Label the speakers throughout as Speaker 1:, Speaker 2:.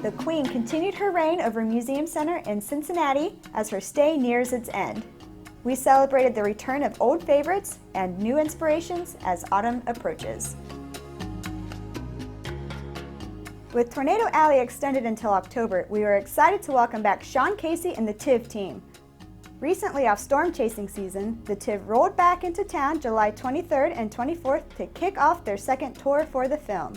Speaker 1: the Queen continued her reign over Museum Center in Cincinnati as her stay nears its end. We celebrated the return of old favorites and new inspirations as autumn approaches. With Tornado Alley extended until October, we were excited to welcome back Sean Casey and the TIV team. Recently off storm chasing season, the TIV rolled back into town July 23rd and 24th to kick off their second tour for the film.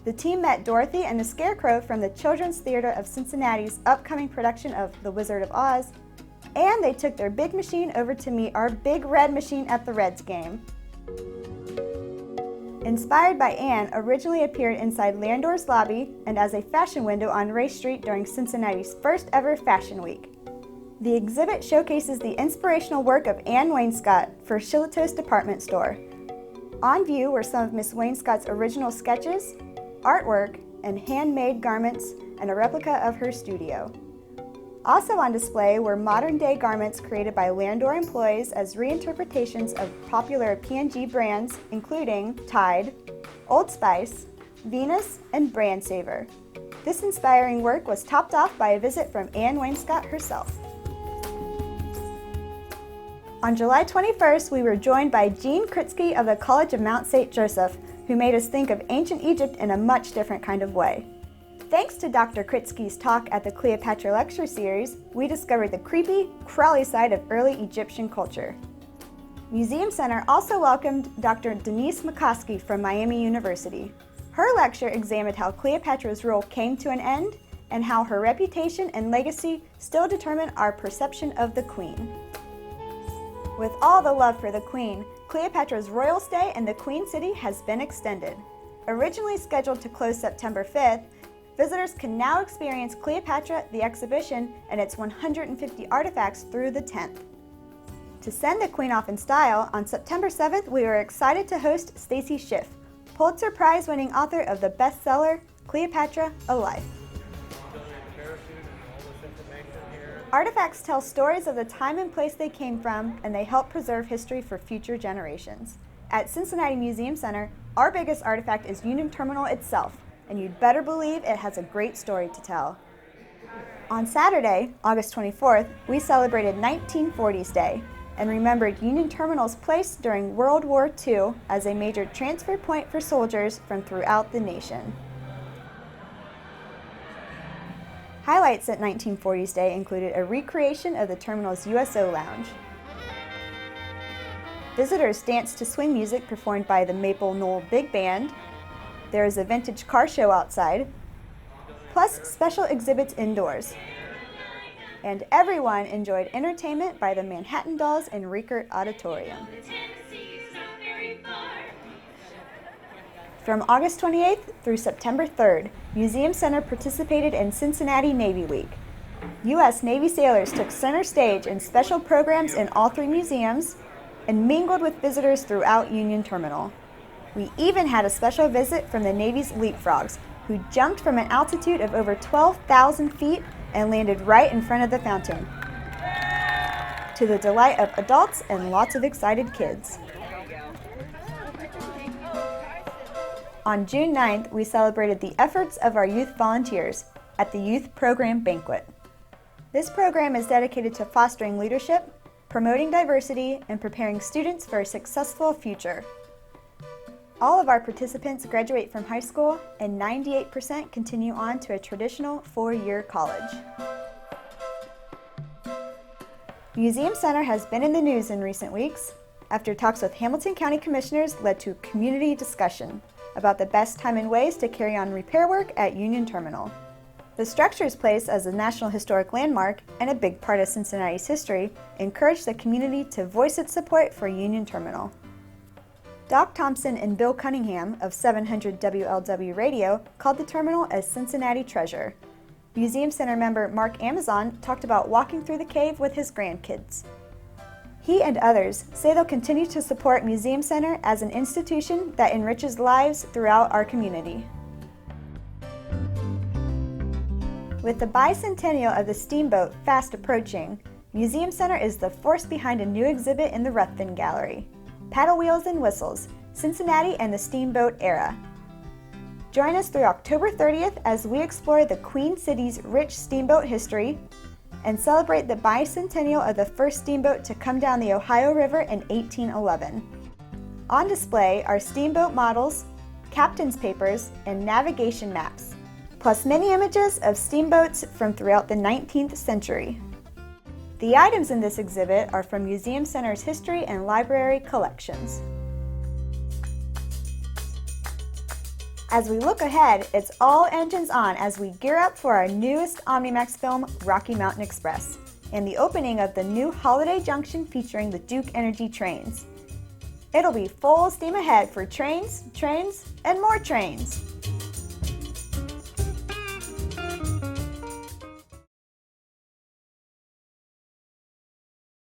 Speaker 1: The team met Dorothy and the Scarecrow from the Children's Theater of Cincinnati's upcoming production of The Wizard of Oz, and they took their big machine over to meet our Big Red Machine at the Reds game. Inspired by Anne, originally appeared inside Landor's lobby and as a fashion window on Race Street during Cincinnati's first ever Fashion Week. The exhibit showcases the inspirational work of Anne Wainscott for Shiloto's department store. On view were some of Miss Wainscott's original sketches, artwork, and handmade garments, and a replica of her studio. Also on display were modern-day garments created by Landor employees as reinterpretations of popular P&G brands, including Tide, Old Spice, Venus, and Brand Saver. This inspiring work was topped off by a visit from Anne Wainscott herself. On July 21st, we were joined by Jean Kritzky of the College of Mount St. Joseph, who made us think of ancient Egypt in a much different kind of way. Thanks to Dr. Kritzky's talk at the Cleopatra Lecture Series, we discovered the creepy, crawly side of early Egyptian culture. Museum Center also welcomed Dr. Denise McCoskey from Miami University. Her lecture examined how Cleopatra's rule came to an end and how her reputation and legacy still determine our perception of the Queen. With all the love for the Queen, Cleopatra's royal stay in the Queen City has been extended. Originally scheduled to close September 5th, visitors can now experience Cleopatra, the exhibition, and its 150 artifacts through the 10th. To send the Queen off in style, on September 7th, we were excited to host Stacy Schiff, Pulitzer Prize-winning author of the bestseller, Cleopatra, A Life. Artifacts tell stories of the time and place they came from, and they help preserve history for future generations. At Cincinnati Museum Center, our biggest artifact is Union Terminal itself, and you'd better believe it has a great story to tell. On Saturday, August 24th, we celebrated 1940s Day and remembered Union Terminal's place during World War II as a major transfer point for soldiers from throughout the nation. Highlights at 1940s Day included a recreation of the terminal's USO Lounge. Visitors danced to swing music performed by the Maple Knoll Big Band. There is a vintage car show outside, plus special exhibits indoors. And everyone enjoyed entertainment by the Manhattan Dolls in Riekert Auditorium. From August 28th through September 3rd, Museum Center participated in Cincinnati Navy Week. U.S. Navy sailors took center stage in special programs in all three museums and mingled with visitors throughout Union Terminal. We even had a special visit from the Navy's Leapfrogs, who jumped from an altitude of over 12,000 feet and landed right in front of the fountain, to the delight of adults and lots of excited kids. On June 9th, we celebrated the efforts of our youth volunteers at the Youth Program Banquet. This program is dedicated to fostering leadership, promoting diversity, and preparing students for a successful future. All of our participants graduate from high school, and 98% continue on to a traditional four-year college. Museum Center has been in the news in recent weeks after talks with Hamilton County Commissioners led to community discussion about the best time and ways to carry on repair work at Union Terminal. The structure's place as a National Historic Landmark and a big part of Cincinnati's history encouraged the community to voice its support for Union Terminal. Doc Thompson and Bill Cunningham of 700 WLW Radio called the terminal a Cincinnati treasure. Museum Center member Mark Amazon talked about walking through the cave with his grandkids. He and others say they'll continue to support Museum Center as an institution that enriches lives throughout our community. With the bicentennial of the steamboat fast approaching, Museum Center is the force behind a new exhibit in the Ruthven Gallery, Paddle Wheels and Whistles, Cincinnati and the Steamboat Era. Join us through October 30th as we explore the Queen City's rich steamboat history and celebrate the bicentennial of the first steamboat to come down the Ohio River in 1811. On display are steamboat models, captain's papers, and navigation maps, plus many images of steamboats from throughout the 19th century. The items in this exhibit are from Museum Center's history and library collections. As we look ahead, it's all engines on as we gear up for our newest OmniMax film, Rocky Mountain Express, and the opening of the new Holiday Junction featuring the Duke Energy trains. It'll be full steam ahead for trains, and more trains.